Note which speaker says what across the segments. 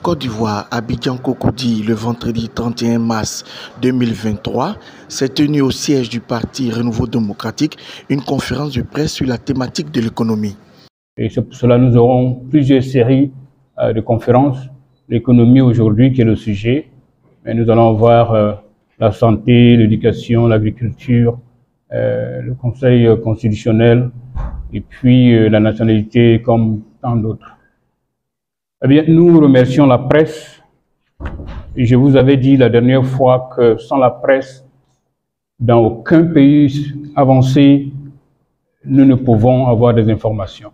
Speaker 1: Côte d'Ivoire, Abidjan Cocody, le vendredi 31 mars 2023, s'est tenue au siège du Parti Renouveau démocratique une conférence de presse sur la thématique de l'économie.
Speaker 2: Et c'est pour cela que nous aurons plusieurs séries de conférences. L'économie aujourd'hui qui est le sujet, mais nous allons voir la santé, l'éducation, l'agriculture, le conseil constitutionnel et puis la nationalité comme tant d'autres. Eh bien, nous remercions la presse. Et je vous avais dit la dernière fois que sans la presse, dans aucun pays avancé, nous ne pouvons avoir des informations.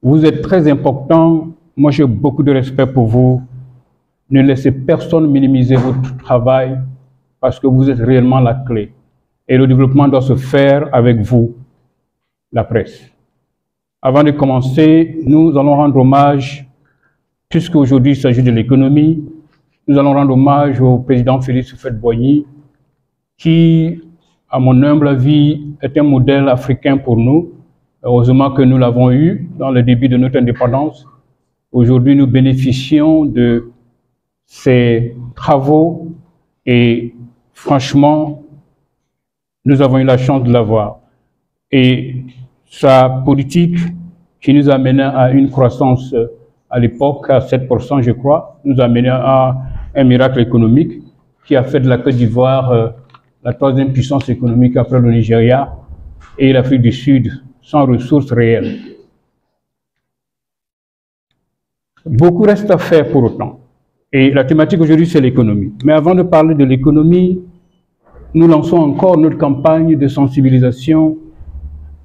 Speaker 2: Vous êtes très important. Moi, j'ai beaucoup de respect pour vous. Ne laissez personne minimiser votre travail parce que vous êtes réellement la clé. Et le développement doit se faire avec vous, la presse. Avant de commencer, nous allons rendre hommage, puisqu'aujourd'hui il s'agit de l'économie, nous allons rendre hommage au président Félix Houphouët-Boigny, qui, à mon humble avis, est un modèle africain pour nous. Heureusement que nous l'avons eu dans le début de notre indépendance. Aujourd'hui, nous bénéficions de ses travaux et franchement, nous avons eu la chance de l'avoir. Et sa politique qui nous a mené à une croissance à l'époque à 7%, je crois, nous a mené à un miracle économique qui a fait de la Côte d'Ivoire la troisième puissance économique après le Nigeria et l'Afrique du Sud, sans ressources réelles. Beaucoup reste à faire pour autant. Et la thématique aujourd'hui, c'est l'économie. Mais avant de parler de l'économie, nous lançons encore notre campagne de sensibilisation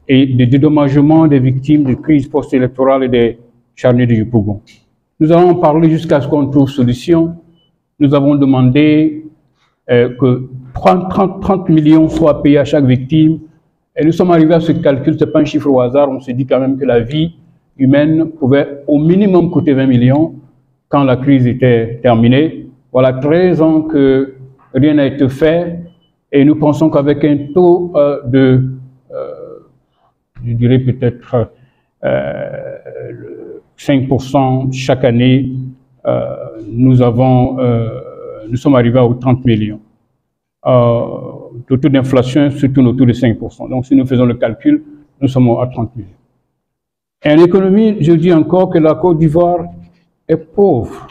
Speaker 2: et de dédommagement des victimes de crises post-électorales et des charniers de Yopougon. Nous allons en parler jusqu'à ce qu'on trouve solution. Nous avons demandé que 30 millions soient payés à chaque victime. Et nous sommes arrivés à ce calcul, ce n'est pas un chiffre au hasard. On s'est dit quand même que la vie humaine pouvait au minimum coûter 20 millions quand la crise était terminée. Voilà 13 ans que rien n'a été fait. Et nous pensons qu'avec un taux je dirais peut-être 5% chaque année, nous sommes arrivés aux 30 millions. Le taux d'inflation se tourne autour de 5%. Donc si nous faisons le calcul, nous sommes à 30 millions. Et en économie, je dis encore que la Côte d'Ivoire est pauvre.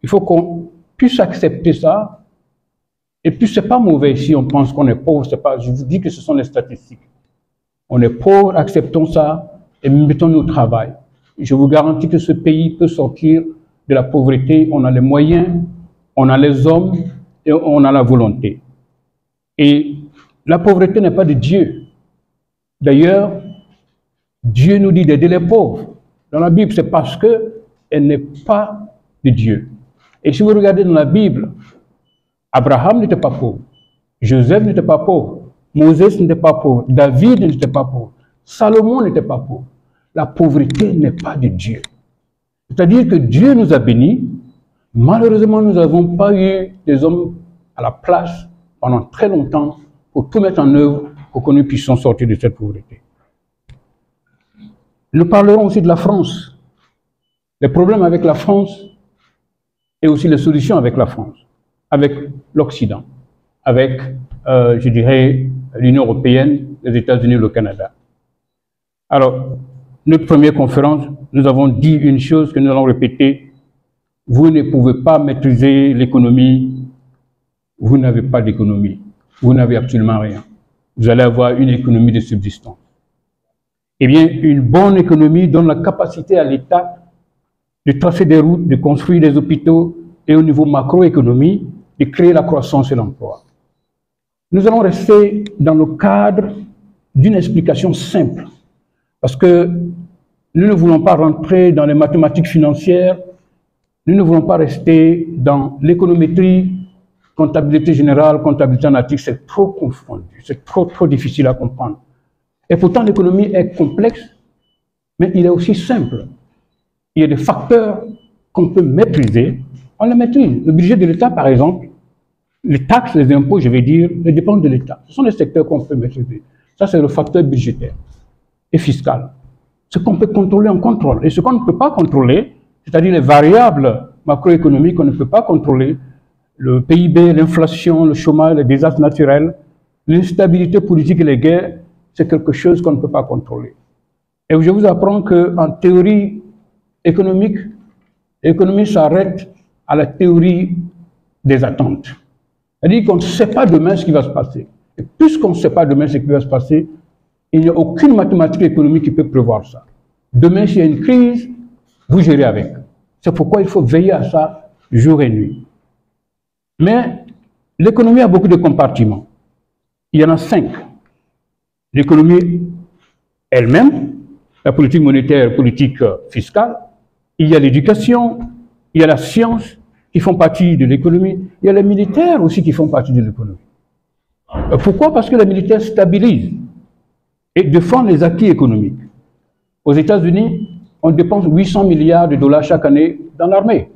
Speaker 2: Il faut qu'on puisse accepter ça. Et puis, ce n'est pas mauvais si on pense qu'on est pauvre. Je vous dis que ce sont les statistiques. On est pauvre, acceptons ça et mettons-nous au travail. Je vous garantis que ce pays peut sortir de la pauvreté. On a les moyens, on a les hommes et on a la volonté. Et la pauvreté n'est pas de Dieu. D'ailleurs, Dieu nous dit d'aider les pauvres. Dans la Bible, c'est parce qu'elle n'est pas de Dieu. Et si vous regardez dans la Bible, Abraham n'était pas pauvre, Joseph n'était pas pauvre, Moïse n'était pas pauvre, David n'était pas pauvre, Salomon n'était pas pauvre. La pauvreté n'est pas de Dieu. C'est-à-dire que Dieu nous a bénis. Malheureusement, nous n'avons pas eu des hommes à la place pendant très longtemps pour tout mettre en œuvre pour que nous puissions sortir de cette pauvreté. Nous parlerons aussi de la France, les problèmes avec la France et aussi les solutions avec la France, avec l'Occident, avec, je dirais, l'Union européenne, les États-Unis et le Canada. Alors, notre première conférence, nous avons dit une chose que nous allons répéter. Vous ne pouvez pas maîtriser l'économie, vous n'avez pas d'économie, vous n'avez absolument rien. Vous allez avoir une économie de subsistance. Eh bien, une bonne économie donne la capacité à l'État de tracer des routes, de construire des hôpitaux et au niveau macroéconomie, de créer la croissance et l'emploi. Nous allons rester dans le cadre d'une explication simple, parce que nous ne voulons pas rentrer dans les mathématiques financières, nous ne voulons pas rester dans l'économétrie, comptabilité générale, comptabilité analytique, c'est trop confondu, c'est trop difficile à comprendre. Et pourtant, l'économie est complexe, mais il est aussi simple. Il y a des facteurs qu'on peut maîtriser, on les maîtrise. Le budget de l'État, par exemple, les taxes, les impôts, je vais dire, ne dépendent de l'État. Ce sont des secteurs qu'on peut maîtriser. Ça, c'est le facteur budgétaire et fiscal. Ce qu'on peut contrôler, on contrôle. Et ce qu'on ne peut pas contrôler, c'est-à-dire les variables macroéconomiques qu'on ne peut pas contrôler, le PIB, l'inflation, le chômage, les désastres naturels, l'instabilité politique et les guerres, c'est quelque chose qu'on ne peut pas contrôler. Et je vous apprends qu'en théorie économique, l'économie s'arrête à la théorie des attentes. C'est-à-dire qu'on ne sait pas demain ce qui va se passer. Et puisqu'on ne sait pas demain ce qui va se passer, il n'y a aucune mathématique économique qui peut prévoir ça. Demain, s'il y a une crise, vous gérez avec. C'est pourquoi il faut veiller à ça jour et nuit. Mais l'économie a beaucoup de compartiments. Il y en a 5. L'économie elle-même, la politique monétaire, la politique fiscale, il y a l'éducation, il y a la science qui font partie de l'économie, il y a les militaires aussi qui font partie de l'économie. Pourquoi? Parce que les militaires stabilisent et défendent les acquis économiques. Aux États-Unis, on dépense 800 milliards de dollars chaque année dans l'armée.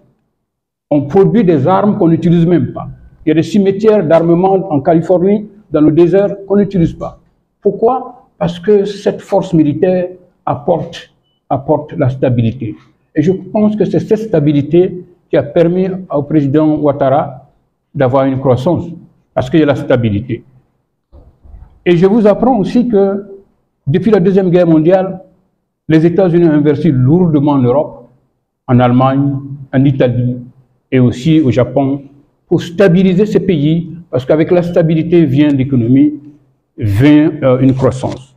Speaker 2: On produit des armes qu'on n'utilise même pas. Il y a des cimetières d'armement en Californie, dans le désert, qu'on n'utilise pas. Pourquoi? Parce que cette force militaire apporte la stabilité. Et je pense que c'est cette stabilité qui a permis au président Ouattara d'avoir une croissance, parce qu'il y a la stabilité. Et je vous apprends aussi que depuis la Deuxième Guerre mondiale, les États-Unis ont investi lourdement en Europe, en Allemagne, en Italie et aussi au Japon, pour stabiliser ces pays, parce qu'avec la stabilité vient l'économie, vient une croissance.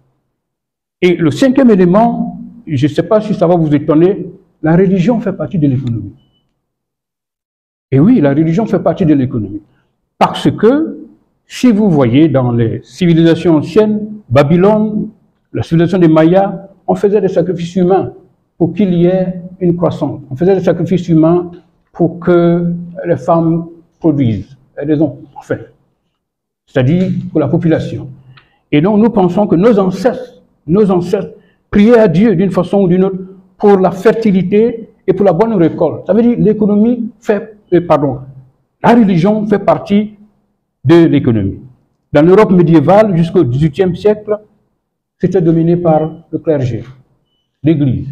Speaker 2: Et le 5e élément, je ne sais pas si ça va vous étonner, la religion fait partie de l'économie. Et oui, la religion fait partie de l'économie. Parce que, si vous voyez dans les civilisations anciennes, Babylone, la civilisation des Mayas, on faisait des sacrifices humains pour qu'il y ait une croissance. On faisait des sacrifices humains pour que les femmes produisent, enfin, c'est-à-dire pour la population. Et donc nous pensons que nos ancêtres priaient à Dieu d'une façon ou d'une autre pour la fertilité et pour la bonne récolte. Ça veut dire que la religion fait partie de l'économie. Dans l'Europe médiévale, jusqu'au XVIIIe siècle, c'était dominé par le clergé, l'Église.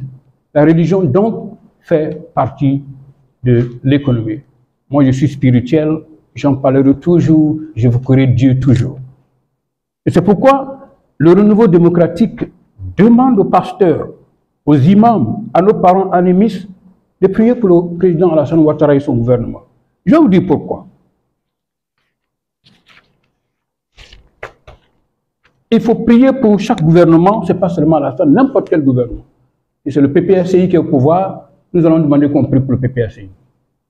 Speaker 2: La religion, donc, fait partie de l'économie. Moi, je suis spirituel, j'en parlerai toujours, j'évoquerai Dieu toujours. Et c'est pourquoi le renouveau démocratique demande aux pasteurs, aux imams, à nos parents animistes, de prier pour le président Alassane Ouattara et son gouvernement. Je vais vous dire pourquoi. Il faut prier pour chaque gouvernement, ce n'est pas seulement Alassane, n'importe quel gouvernement. Et c'est le PPACI qui est au pouvoir, nous allons demander qu'on prie pour le PPACI.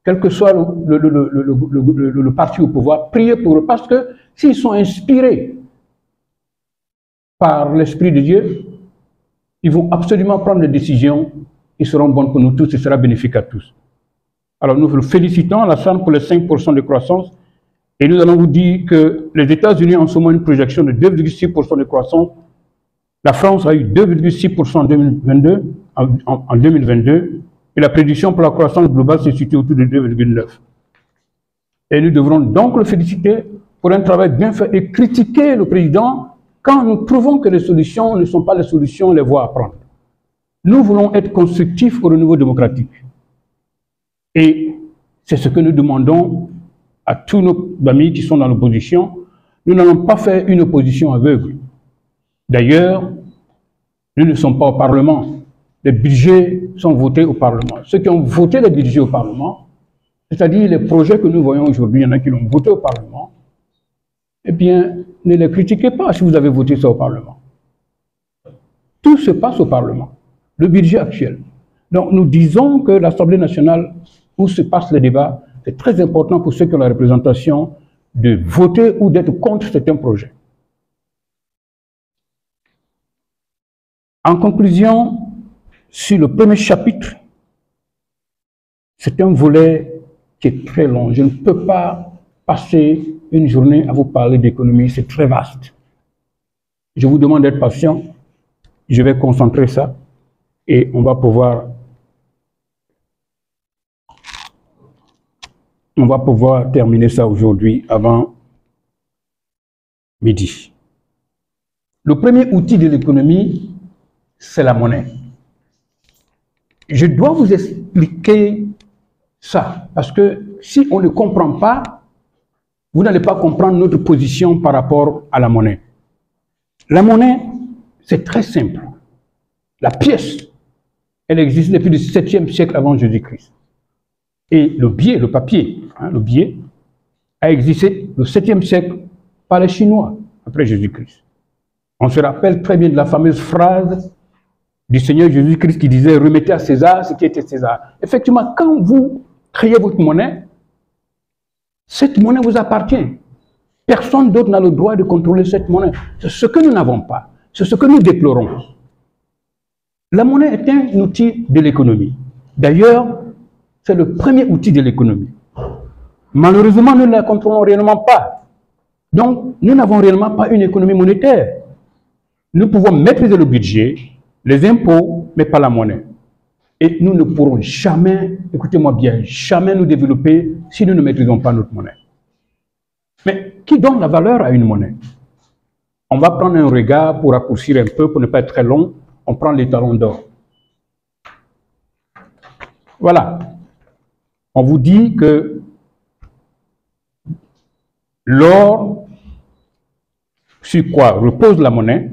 Speaker 2: Quel que soit le parti au pouvoir, priez pour eux, parce que s'ils sont inspirés par l'Esprit de Dieu, ils vont absolument prendre des décisions qui seront bonnes pour nous tous et sera bénéfique à tous. Alors nous félicitons Alassane pour les 5% de croissance et nous allons vous dire que les États-Unis ont en ce moment une projection de 2,6% de croissance. La France a eu 2,6% en 2022 et la prédiction pour la croissance globale se situe autour de 2,9%. Et nous devrons donc le féliciter pour un travail bien fait et critiquer le président quand nous trouvons que les solutions ne sont pas les solutions, les voies à prendre. Nous voulons être constructifs au renouveau démocratique. Et c'est ce que nous demandons à tous nos amis qui sont dans l'opposition. Nous n'allons pas faire une opposition aveugle. D'ailleurs, nous ne sommes pas au Parlement. Les budgets sont votés au Parlement. Ceux qui ont voté les budgets au Parlement, c'est-à-dire les projets que nous voyons aujourd'hui, il y en a qui l'ont voté au Parlement, eh bien, ne les critiquez pas si vous avez voté ça au Parlement. Tout se passe au Parlement. Le budget actuel. Donc, nous disons que l'Assemblée nationale, où se passent les débats, c'est très important pour ceux qui ont la représentation de voter ou d'être contre certains projets. En conclusion, sur le premier chapitre, c'est un volet qui est très long. Je ne peux pas passer une journée à vous parler d'économie, c'est très vaste. Je vous demande d'être patient, je vais concentrer ça et on va pouvoir terminer ça aujourd'hui avant midi. Le premier outil de l'économie, c'est la monnaie. Je dois vous expliquer ça. Parce que si on ne comprend pas, vous n'allez pas comprendre notre position par rapport à la monnaie. La monnaie, c'est très simple. La pièce, elle existe depuis le 7e siècle avant Jésus-Christ. Et le billet, le papier, le billet, a existé le 7e siècle par les Chinois, après Jésus-Christ. On se rappelle très bien de la fameuse phrase du Seigneur Jésus-Christ qui disait « Remettez à César ce qui était César ». Effectivement, quand vous créez votre monnaie, cette monnaie vous appartient. Personne d'autre n'a le droit de contrôler cette monnaie. C'est ce que nous n'avons pas. C'est ce que nous déplorons. La monnaie est un outil de l'économie. D'ailleurs, c'est le premier outil de l'économie. Malheureusement, nous ne la contrôlons réellement pas. Donc, nous n'avons réellement pas une économie monétaire. Nous pouvons maîtriser le budget, les impôts, mais pas la monnaie. Et nous ne pourrons jamais, écoutez-moi bien, jamais nous développer si nous ne maîtrisons pas notre monnaie. Mais qui donne la valeur à une monnaie? On va prendre un regard pour raccourcir un peu, pour ne pas être très long. On prend les talons d'or. Voilà. On vous dit que l'or, sur quoi repose la monnaie,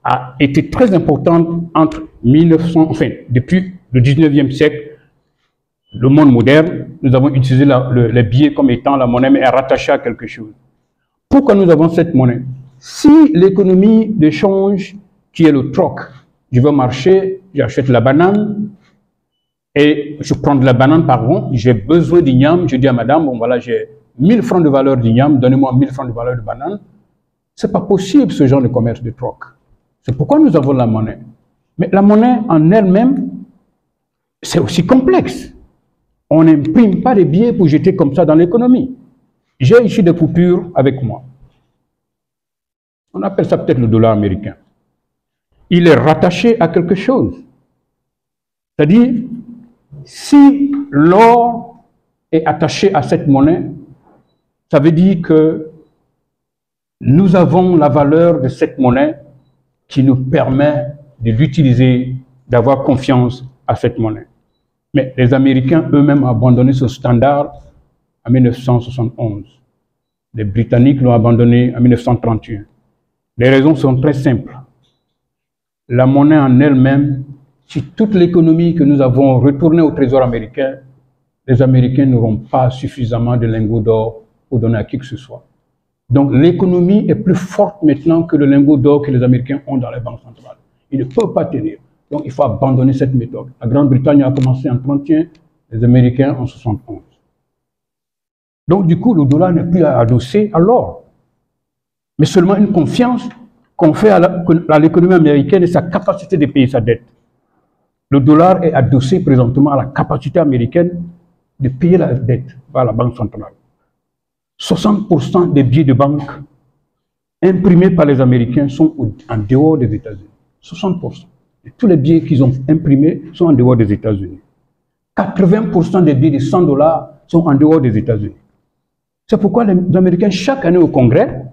Speaker 2: a été très importante entre 1900, enfin, depuis le 19e siècle, le monde moderne, nous avons utilisé les billets comme étant la monnaie, mais rattachée à quelque chose. Pourquoi nous avons cette monnaie? Si l'économie d'échange, qui est le troc, je vais au marché, j'achète la banane, et je prends de la banane par an, j'ai besoin d'igname, je dis à madame, bon voilà, j'ai 1000 francs de valeur d'igname, donnez-moi 1000 francs de valeur de banane. Ce n'est pas possible ce genre de commerce de troc. C'est pourquoi nous avons la monnaie. Mais la monnaie en elle-même, c'est aussi complexe. On n'imprime pas des billets pour jeter comme ça dans l'économie. J'ai ici des coupures avec moi. On appelle ça peut-être le dollar américain. Il est rattaché à quelque chose. C'est-à-dire, si l'or est attaché à cette monnaie, ça veut dire que nous avons la valeur de cette monnaie qui nous permet de l'utiliser, d'avoir confiance à cette monnaie. Mais les Américains eux-mêmes ont abandonné ce standard en 1971. Les Britanniques l'ont abandonné en 1931. Les raisons sont très simples. La monnaie en elle-même, si toute l'économie que nous avons retournée au trésor américain, les Américains n'auront pas suffisamment de lingots d'or pour donner à qui que ce soit. Donc l'économie est plus forte maintenant que le lingot d'or que les Américains ont dans les banques centrales. Ils ne peuvent pas tenir. Donc il faut abandonner cette méthode. La Grande-Bretagne a commencé en 1931, les Américains en 1971. Donc du coup, le dollar n'est plus adossé à l'or, mais seulement une confiance qu'on fait à l'économie américaine et sa capacité de payer sa dette. Le dollar est adossé présentement à la capacité américaine de payer la dette par la Banque centrale. 60% des billets de banque imprimés par les Américains sont en dehors des États-Unis. 60%. Et tous les billets qu'ils ont imprimés sont en dehors des États-Unis. 80% des billets de 100 $ sont en dehors des États-Unis. C'est pourquoi les Américains, chaque année au Congrès,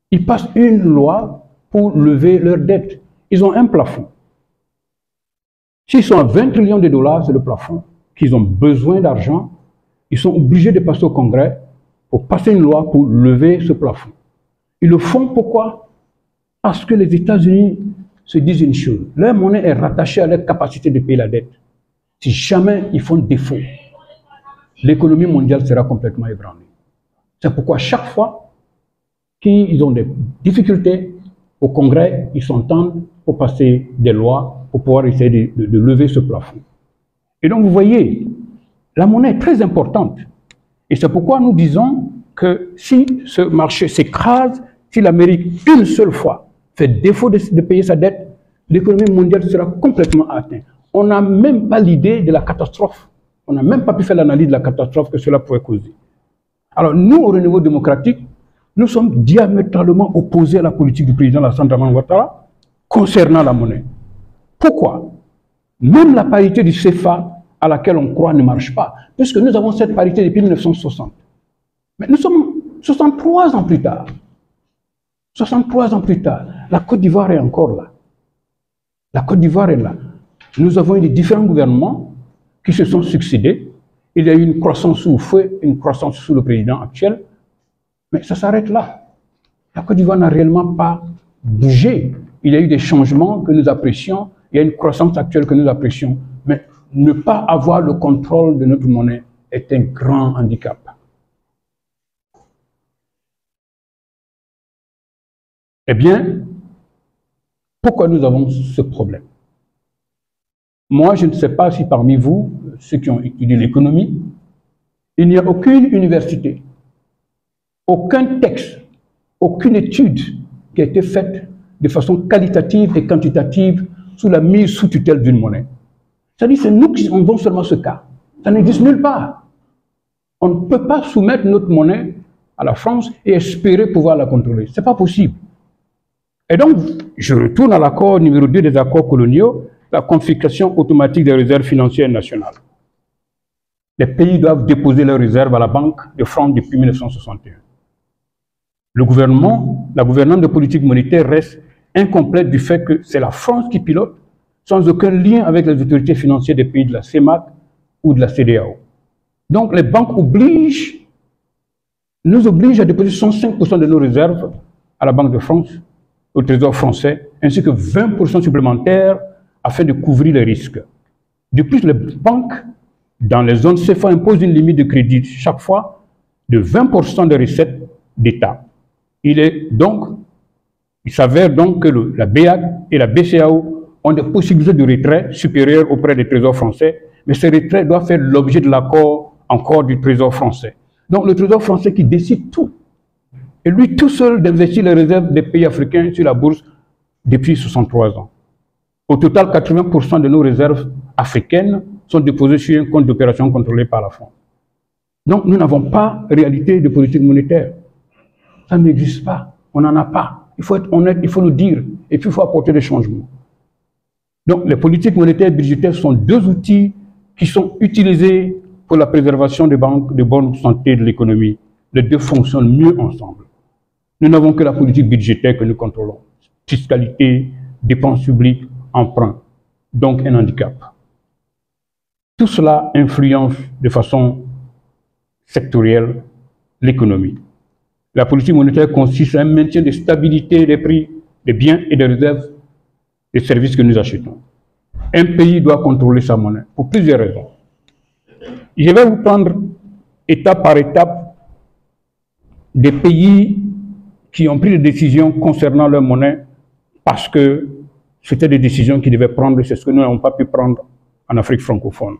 Speaker 2: ils passent une loi pour lever leurs dettes. Ils ont un plafond. S'ils sont à 20 trillions de dollars, c'est le plafond, qu'ils ont besoin d'argent, ils sont obligés de passer au Congrès pour passer une loi pour lever ce plafond. Ils le font pourquoi? Parce que les États-Unis se disent une chose, leur monnaie est rattachée à leur capacité de payer la dette. Si jamais ils font défaut, l'économie mondiale sera complètement ébranlée. C'est pourquoi chaque fois qu'ils ont des difficultés, au Congrès, ils s'entendent pour passer des lois pour pouvoir essayer de lever ce plafond. Et donc vous voyez, la monnaie est très importante. Et c'est pourquoi nous disons que si ce marché s'écrase, si l'Amérique, une seule fois, fait défaut de payer sa dette, l'économie mondiale sera complètement atteinte. On n'a même pas l'idée de la catastrophe. On n'a même pas pu faire l'analyse de la catastrophe que cela pourrait causer. Alors nous, au Renouveau démocratique, nous sommes diamétralement opposés à la politique du président Alassane Dramane Ouattara concernant la monnaie. Pourquoi? Même la parité du CFA à laquelle on croit ne marche pas, puisque nous avons cette parité depuis 1960. Mais nous sommes 63 ans plus tard. 63 ans plus tard, la Côte d'Ivoire est encore là. La Côte d'Ivoire est là. Nous avons eu des différents gouvernements. qui se sont succédés. Il y a eu une croissance sous feu, une croissance sous le président actuel, mais ça s'arrête là. La Côte d'Ivoire n'a réellement pas bougé. Il y a eu des changements que nous apprécions, il y a une croissance actuelle que nous apprécions, mais ne pas avoir le contrôle de notre monnaie est un grand handicap. Eh bien, pourquoi nous avons ce problème? Moi, je ne sais pas si parmi vous, ceux qui ont étudié l'économie, il n'y a aucune université, aucun texte, aucune étude qui a été faite de façon qualitative et quantitative sous la mise sous tutelle d'une monnaie. C'est-à-dire que c'est nous qui avons seulement ce cas. Ça n'existe nulle part. On ne peut pas soumettre notre monnaie à la France et espérer pouvoir la contrôler. Ce n'est pas possible. Et donc, je retourne à l'accord numéro 2 des accords coloniaux, la confiscation automatique des réserves financières nationales. Les pays doivent déposer leurs réserves à la Banque de France depuis 1961. La gouvernance de politique monétaire reste incomplète du fait que c'est la France qui pilote, sans aucun lien avec les autorités financières des pays de la CEMAC ou de la CEDEAO. Donc les banques nous obligent à déposer 105% de nos réserves à la Banque de France, au Trésor français, ainsi que 20% supplémentaires afin de couvrir les risques. De plus, les banques dans les zones CFA imposent une limite de crédit chaque fois de 20% des recettes d'État. Il s'avère donc que la BEAC et la BCAO ont des possibilités de retrait supérieures auprès des trésors français, mais ces retraits doivent faire l'objet de l'accord encore du Trésor français. Donc le Trésor français qui décide tout. Et lui tout seul d'investir les réserves des pays africains sur la bourse depuis 63 ans. Au total, 80% de nos réserves africaines sont déposées sur un compte d'opération contrôlé par la France. Donc nous n'avons pas réalité de politique monétaire. Ça n'existe pas, on n'en a pas. Il faut être honnête, il faut le dire, et puis il faut apporter des changements. Donc les politiques monétaires et budgétaires sont deux outils qui sont utilisés pour la préservation des banques de bonne santé de l'économie. Les deux fonctionnent mieux ensemble. Nous n'avons que la politique budgétaire que nous contrôlons. Fiscalité, dépenses publiques, emprunt. Donc un handicap. Tout cela influence de façon sectorielle l'économie. La politique monétaire consiste à un maintien de stabilité des prix des biens et des réserves des services que nous achetons. Un pays doit contrôler sa monnaie pour plusieurs raisons. Je vais vous prendre étape par étape des pays qui ont pris des décisions concernant leur monnaie parce que c'était des décisions qu'ils devaient prendre, c'est ce que nous n'avons pas pu prendre en Afrique francophone.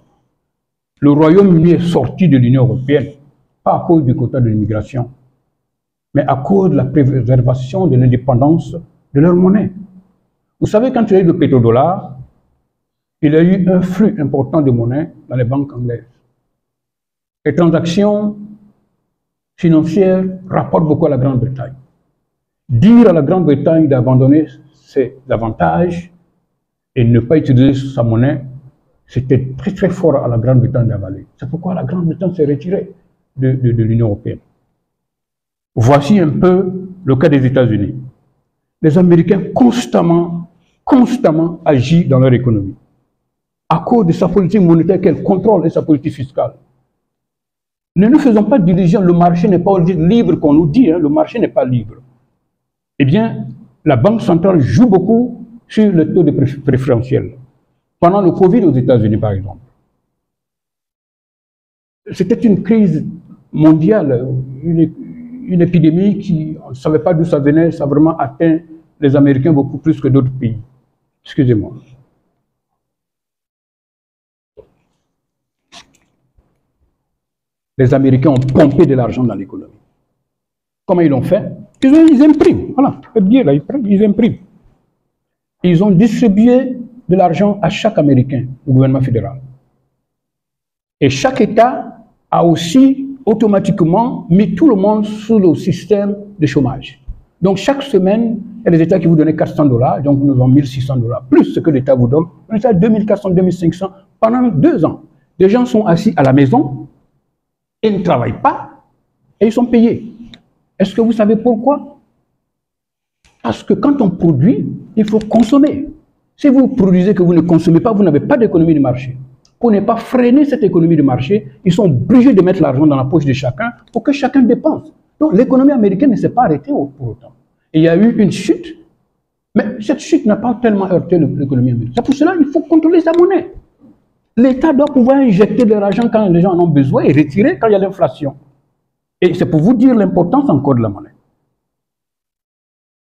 Speaker 2: Le Royaume-Uni est sorti de l'Union européenne, pas à cause du quota de l'immigration, mais à cause de la préservation de l'indépendance de leur monnaie. Vous savez, quand il y a eu le pétrodollar, il y a eu un flux important de monnaie dans les banques anglaises. Les transactions financières rapportent beaucoup à la Grande-Bretagne. Dire à la Grande-Bretagne d'abandonner ses avantages et ne pas utiliser sa monnaie, c'était très très fort à la Grande-Bretagne d'avaler. C'est pourquoi la Grande-Bretagne s'est retirée de l'Union européenne. Voici un peu le cas des États-Unis. Les Américains constamment agissent dans leur économie à cause de sa politique monétaire qu'elle contrôle et sa politique fiscale. Ne nous faisons pas d'illusions, le marché n'est pas libre qu'on nous dit, hein, le marché n'est pas libre. Eh bien, la Banque centrale joue beaucoup sur le taux de préférentiel. Pendant le Covid aux États-Unis, par exemple, c'était une crise mondiale, une épidémie qui, on ne savait pas d'où ça venait, ça a vraiment atteint les Américains beaucoup plus que d'autres pays. Excusez-moi. Les Américains ont pompé de l'argent dans l'économie. Comment ils l'ont fait? Ils impriment. Voilà, le billet là, ils impriment. Ils ont distribué de l'argent à chaque Américain, au gouvernement fédéral. Et chaque État a aussi automatiquement mis tout le monde sous le système de chômage. Donc chaque semaine, il y a des États qui vous donnent $400, donc nous avons $1600, plus ce que l'État vous donne. On est à 2400, 2500 pendant 2 ans. Des gens sont assis à la maison, ils ne travaillent pas et ils sont payés. Est-ce que vous savez pourquoi? Parce que quand on produit, il faut consommer. Si vous produisez que vous ne consommez pas, vous n'avez pas d'économie de marché. pour ne pas freiner cette économie de marché, ils sont obligés de mettre l'argent dans la poche de chacun pour que chacun dépense. Donc l'économie américaine ne s'est pas arrêtée pour autant. Et il y a eu une chute, mais cette chute n'a pas tellement heurté l'économie américaine. C'est pour cela qu'il faut contrôler sa monnaie. L'État doit pouvoir injecter de l'argent quand les gens en ont besoin et retirer quand il y a l'inflation. Et c'est pour vous dire l'importance encore de la monnaie.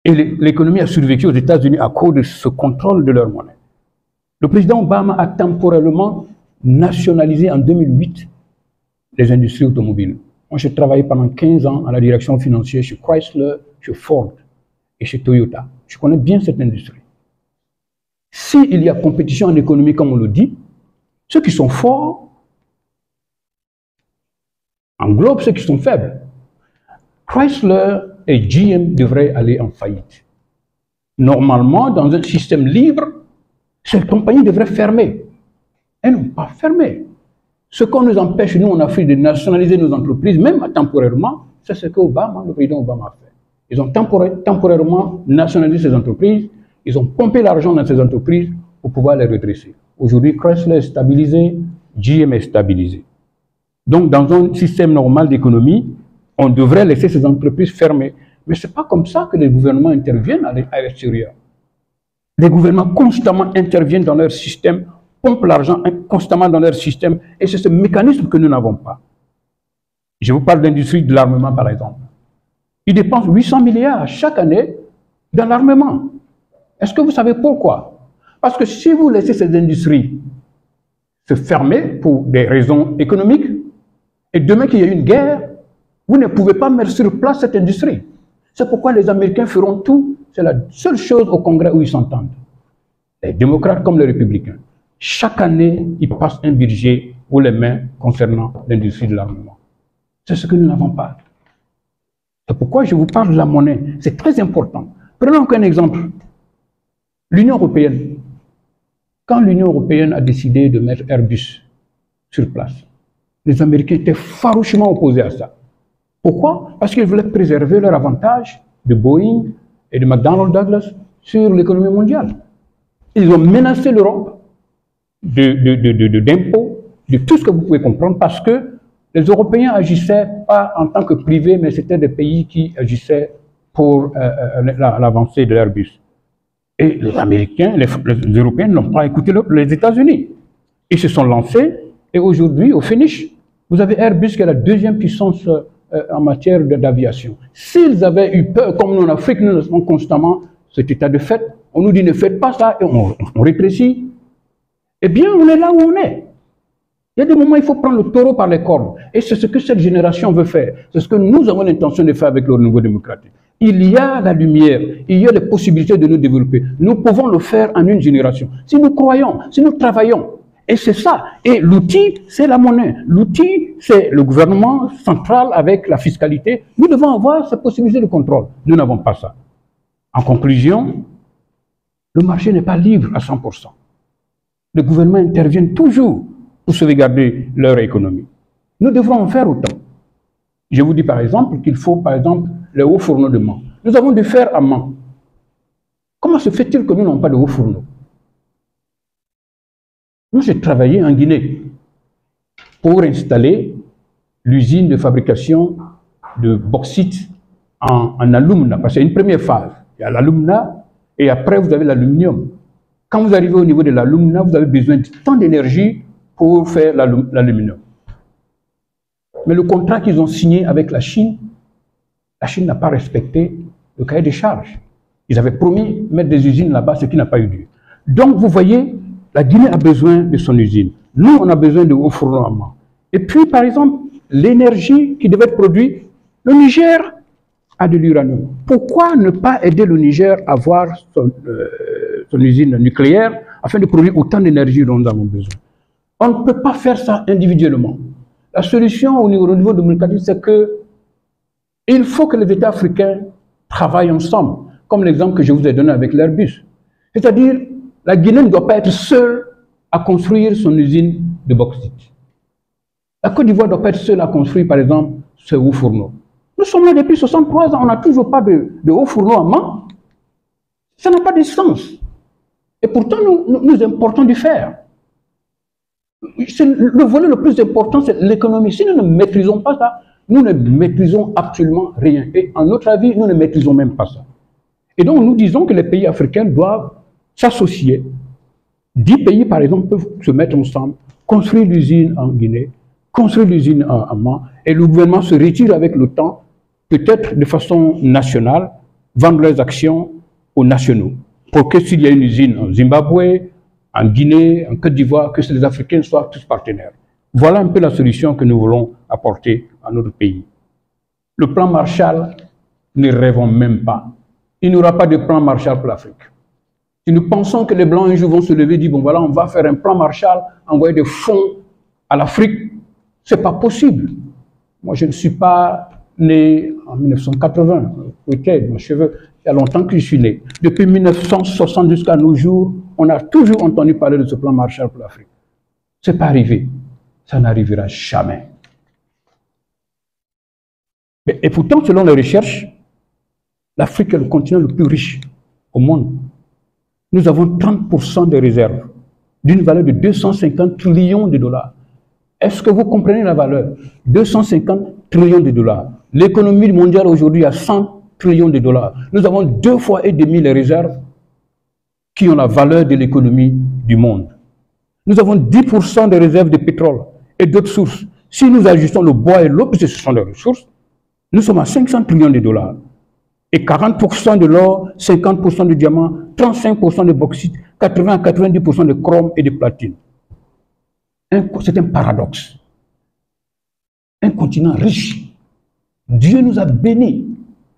Speaker 2: Et l'économie a survécu aux États-Unis à cause de ce contrôle de leur monnaie. Le président Obama a temporairement nationalisé en 2008 les industries automobiles. Moi, j'ai travaillé pendant 15 ans à la direction financière chez Chrysler, chez Ford et chez Toyota. Je connais bien cette industrie. S'il y a compétition en économie, comme on le dit, ceux qui sont forts englobent ceux qui sont faibles. Chrysler et GM devraient aller en faillite. Normalement, dans un système libre, ces compagnies devraient fermer. Elles n'ont pas fermé. Ce qu'on nous empêche, nous, en Afrique, de nationaliser nos entreprises, même temporairement, c'est ce que le président Obama a fait. Ils ont temporairement nationalisé ces entreprises, ils ont pompé l'argent dans ces entreprises pour pouvoir les redresser. Aujourd'hui, Chrysler est stabilisé, GM est stabilisé. Donc, dans un système normal d'économie, on devrait laisser ces entreprises fermées. Mais ce n'est pas comme ça que les gouvernements interviennent à l'extérieur. Les gouvernements constamment interviennent dans leur système, pompent l'argent constamment dans leur système, et c'est ce mécanisme que nous n'avons pas. Je vous parle d'industrie de l'armement, par exemple. Ils dépensent 800 milliards chaque année dans l'armement. Est-ce que vous savez pourquoi? Parce que si vous laissez ces industries se fermer pour des raisons économiques, et demain qu'il y a une guerre, vous ne pouvez pas mettre sur place cette industrie. C'est pourquoi les Américains feront tout. C'est la seule chose au Congrès où ils s'entendent. Les démocrates comme les républicains. Chaque année, ils passent un budget aux les mains concernant l'industrie de l'armement. C'est ce que nous n'avons pas. C'est pourquoi je vous parle de la monnaie. C'est très important. Prenons un exemple. L'Union européenne. Quand l'Union européenne a décidé de mettre Airbus sur place, les Américains étaient farouchement opposés à ça. Pourquoi? Parce qu'ils voulaient préserver leur avantage de Boeing et de McDonnell Douglas sur l'économie mondiale. Ils ont menacé l'Europe d'impôts, de tout ce que vous pouvez comprendre, parce que les Européens agissaient pas en tant que privés, mais c'était des pays qui agissaient pour l'avancée de l'Airbus. Et les Américains, les Européens n'ont pas écouté les États-Unis. Ils se sont lancés, et aujourd'hui, au finish, vous avez Airbus qui est la deuxième puissance en matière d'aviation. S'ils avaient eu peur, comme nous en Afrique, nous avons constamment cet état de fait, on nous dit ne faites pas ça, et on rétrécit. Eh bien, on est là où on est. Il y a des moments où il faut prendre le taureau par les cornes. Et c'est ce que cette génération veut faire. C'est ce que nous avons l'intention de faire avec le renouveau démocratique. Il y a la lumière, il y a les possibilités de nous développer. Nous pouvons le faire en une génération. Si nous croyons, si nous travaillons. Et c'est ça. Et l'outil, c'est la monnaie. L'outil, c'est le gouvernement central avec la fiscalité. Nous devons avoir cette possibilité de contrôle. Nous n'avons pas ça. En conclusion, le marché n'est pas libre à 100%. Les gouvernements interviennent toujours pour sauvegarder leur économie. Nous devrons en faire autant. Je vous dis par exemple qu'il faut, par exemple, les hauts fourneaux de Mans. Nous avons du fer à Mans. Comment se fait-il que nous n'avons pas de hauts fourneaux? Moi, j'ai travaillé en Guinée pour installer l'usine de fabrication de bauxite en alumina, parce qu'il y a une première phase. Il y a l'alumina et après vous avez l'aluminium. Quand vous arrivez au niveau de l'alumina, vous avez besoin de tant d'énergie pour faire l'aluminium. Mais le contrat qu'ils ont signé avec la Chine n'a pas respecté le cahier des charges. Ils avaient promis de mettre des usines là-bas, ce qui n'a pas eu lieu. Donc vous voyez, la Guinée a besoin de son usine. Nous, on a besoin de hauts fourneaux à Mans. Et puis, par exemple, l'énergie qui devait être produite, le Niger a de l'uranium. Pourquoi ne pas aider le Niger à avoir son usine nucléaire afin de produire autant d'énergie dont nous avons besoin? On ne peut pas faire ça individuellement. La solution au niveau démocratique, c'est que il faut que les États africains travaillent ensemble, comme l'exemple que je vous ai donné avec l'Airbus. C'est-à-dire, la Guinée ne doit pas être seule à construire son usine de bauxite. La Côte d'Ivoire ne doit pas être seule à construire, par exemple, ce haut fourneau. Nous sommes là depuis 63 ans, on n'a toujours pas de haut fourneau à Mans. Ça n'a pas de sens. Et pourtant, nous importons du fer. Le volet le plus important, c'est l'économie. Si nous ne maîtrisons pas ça, nous ne maîtrisons absolument rien. Et en notre avis, nous ne maîtrisons même pas ça. Et donc, nous disons que les pays africains doivent s'associer. 10 pays, par exemple, peuvent se mettre ensemble, construire l'usine en Guinée, construire l'usine en Mali, et le gouvernement se retire avec le temps, peut-être de façon nationale, vendre leurs actions aux nationaux. Pour que s'il y a une usine en Zimbabwe, en Guinée, en Côte d'Ivoire, que les Africains soient tous partenaires. Voilà un peu la solution que nous voulons apporter à notre pays. Le plan Marshall, ne rêvons même pas. Il n'y aura pas de plan Marshall pour l'Afrique. Si nous pensons que les Blancs un jour vont se lever et dire, bon voilà, on va faire un plan Marshall, envoyer des fonds à l'Afrique, ce n'est pas possible. Moi, je ne suis pas né en 1980, peut-être, mon cheveu, il y a longtemps que je suis né. Depuis 1960 jusqu'à nos jours, on a toujours entendu parler de ce plan Marshall pour l'Afrique. Ce n'est pas arrivé. Ça n'arrivera jamais. Et pourtant, selon les recherches, l'Afrique est le continent le plus riche au monde. Nous avons 30% des réserves d'une valeur de 250 trillions de dollars. Est-ce que vous comprenez la valeur? 250 trillions de dollars. L'économie mondiale aujourd'hui a 100 trillions de dollars. Nous avons 2,5 fois les réserves qui ont la valeur de l'économie du monde. Nous avons 10% des réserves de pétrole et d'autres sources. Si nous ajustons le bois et l'eau, puisque ce sont des ressources, nous sommes à 500 trillions de dollars. Et 40% de l'or, 50% de diamants, 35% de bauxite, 80 à 90% de chrome et de platine. C'est un paradoxe. Un continent riche. Dieu nous a bénis.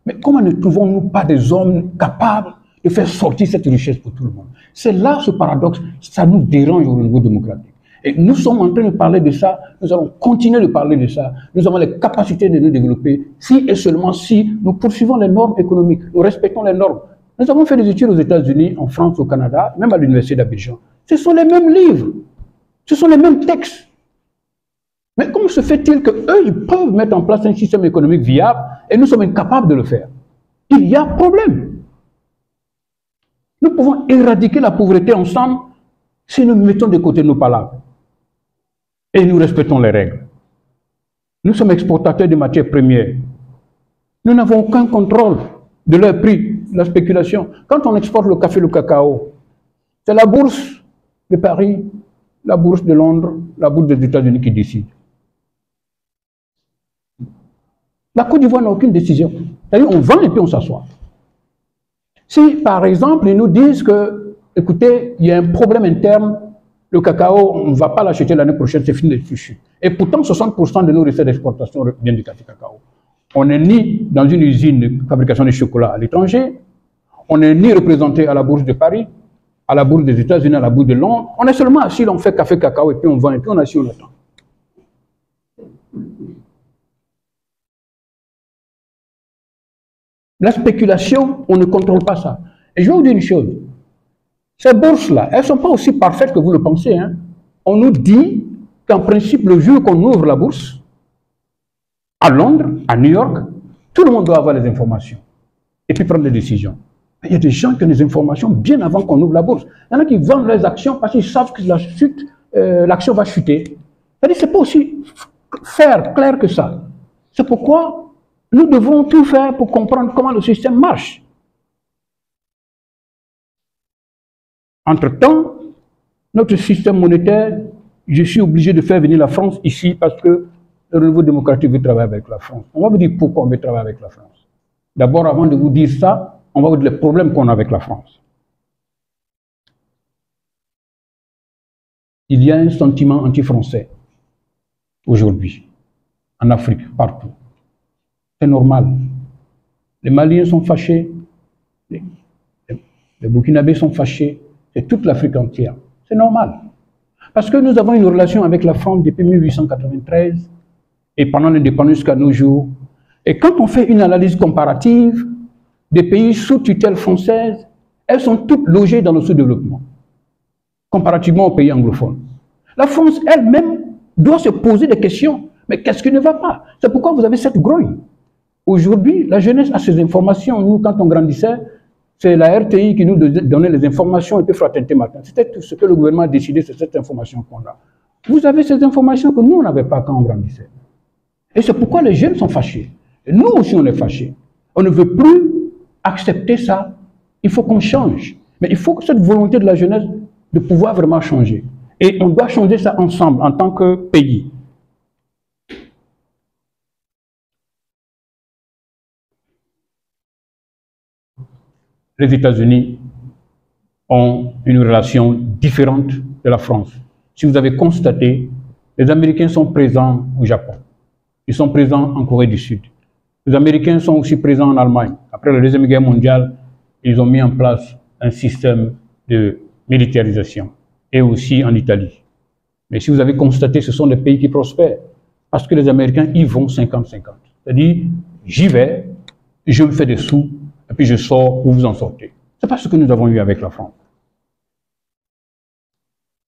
Speaker 2: Mais comment ne trouvons-nous pas des hommes capables de faire sortir cette richesse pour tout le monde? C'est là ce paradoxe, ça nous dérange au niveau démocratique. Et nous sommes en train de parler de ça, nous allons continuer de parler de ça, nous avons les capacités de nous développer, si et seulement si nous poursuivons les normes économiques, nous respectons les normes. Nous avons fait des études aux États-Unis, en France, au Canada, même à l'université d'Abidjan. Ce sont les mêmes livres, ce sont les mêmes textes. Mais comment se fait-il qu'eux, ils peuvent mettre en place un système économique viable et nous sommes incapables de le faire? Il y a problème. Nous pouvons éradiquer la pauvreté ensemble si nous mettons de côté nos palabres et nous respectons les règles. Nous sommes exportateurs de matières premières. Nous n'avons aucun contrôle de leur prix, de la spéculation. Quand on exporte le café, le cacao, c'est la bourse de Paris, la bourse de Londres, la bourse des États-Unis qui décide. La Côte d'Ivoire n'a aucune décision. C'est-à-dire on vend et puis on s'assoit. Si, par exemple, ils nous disent que, écoutez, il y a un problème interne, le cacao, on ne va pas l'acheter l'année prochaine, c'est fini d'être fichu. Et pourtant, 60% de nos recettes d'exportation viennent du café cacao. On n'est ni dans une usine de fabrication de chocolat à l'étranger, on n'est ni représenté à la bourse de Paris, à la bourse des États-Unis, à la bourse de Londres. On est seulement assis, on fait café cacao et puis on vend, et puis on est assis, on attend. La spéculation, on ne contrôle pas ça. Et je vais vous dire une chose. Ces bourses-là, elles ne sont pas aussi parfaites que vous le pensez. Hein. On nous dit qu'en principe, le jour qu'on ouvre la bourse, à Londres, à New York, tout le monde doit avoir les informations et puis prendre des décisions. Il y a des gens qui ont des informations bien avant qu'on ouvre la bourse. Il y en a qui vendent leurs actions parce qu'ils savent que l'action va chuter. C'est-à-dire que ce n'est pas aussi clair que ça. C'est pourquoi nous devons tout faire pour comprendre comment le système marche. Entre-temps, notre système monétaire, je suis obligé de faire venir la France ici parce que le renouveau démocratique veut travailler avec la France. On va vous dire pourquoi on veut travailler avec la France. D'abord, avant de vous dire ça, on va vous dire les problèmes qu'on a avec la France. Il y a un sentiment anti-français aujourd'hui, en Afrique, partout. C'est normal. Les Maliens sont fâchés, les Burkinabés sont fâchés, c'est toute l'Afrique entière. C'est normal. Parce que nous avons une relation avec la France depuis 1893 et pendant l'indépendance jusqu'à nos jours. Et quand on fait une analyse comparative des pays sous tutelle française, elles sont toutes logées dans le sous-développement, comparativement aux pays anglophones. La France elle-même doit se poser des questions. Mais qu'est-ce qui ne va pas? C'est pourquoi vous avez cette grogne. Aujourd'hui, la jeunesse a ces informations. Nous, quand on grandissait, c'est la RTI qui nous donnait les informations et puis Fraternité Matin. C'était tout ce que le gouvernement a décidé, c'est cette information qu'on a. Vous avez ces informations que nous, on n'avait pas quand on grandissait. Et c'est pourquoi les jeunes sont fâchés. Et nous aussi, on est fâchés. On ne veut plus accepter ça. Il faut qu'on change. Mais il faut que cette volonté de la jeunesse de pouvoir vraiment changer. Et on doit changer ça ensemble, en tant que pays. Les États-Unis ont une relation différente de la France. Si vous avez constaté, les Américains sont présents au Japon. Ils sont présents en Corée du Sud. Les Américains sont aussi présents en Allemagne. Après la Deuxième Guerre mondiale, ils ont mis en place un système de militarisation. Et aussi en Italie. Mais si vous avez constaté, ce sont des pays qui prospèrent. Parce que les Américains y vont 50-50. C'est-à-dire, j'y vais, je me fais des sous, et puis je sors, vous en sortez. Ce n'est pas ce que nous avons eu avec la France.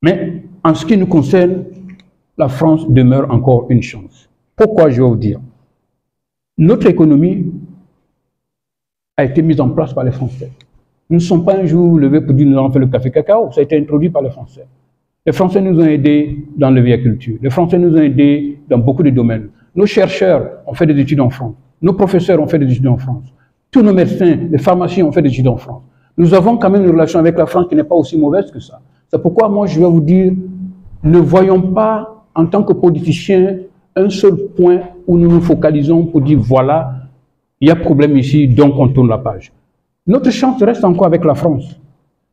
Speaker 2: Mais en ce qui nous concerne, la France demeure encore une chance. Pourquoi je vais vous dire? Notre économie a été mise en place par les Français. Nous ne sommes pas un jour levés pour dire nous allons faire le café cacao, ça a été introduit par les Français. Les Français nous ont aidés dans l'aviaculture, les Français nous ont aidés dans beaucoup de domaines. Nos chercheurs ont fait des études en France, nos professeurs ont fait des études en France, tous nos médecins, les pharmaciens ont fait des études en France. Nous avons quand même une relation avec la France qui n'est pas aussi mauvaise que ça. C'est pourquoi moi je vais vous dire, ne voyons pas en tant que politiciens un seul point où nous nous focalisons pour dire voilà, il y a problème ici, donc on tourne la page. Notre chance reste encore avec la France.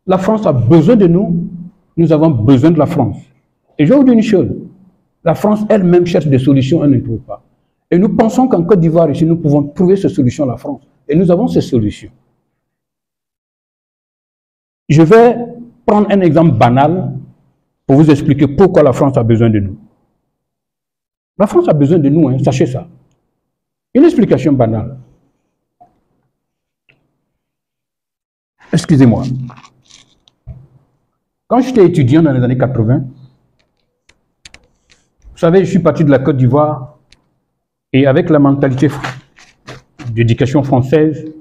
Speaker 2: La France a besoin de nous, nous avons besoin de la France. Et je vais vous dire une chose, la France elle-même cherche des solutions, elle ne trouve pas. Et nous pensons qu'en Côte d'Ivoire, ici, nous pouvons trouver ces solutions à la France. Et nous avons ces solutions. Je vais prendre un exemple banal pour vous expliquer pourquoi la France a besoin de nous. La France a besoin de nous, hein, sachez ça. Une explication banale. Excusez-moi. Quand j'étais étudiant dans les années 80, vous savez, je suis parti de la Côte d'Ivoire et avec la mentalité d'éducation française,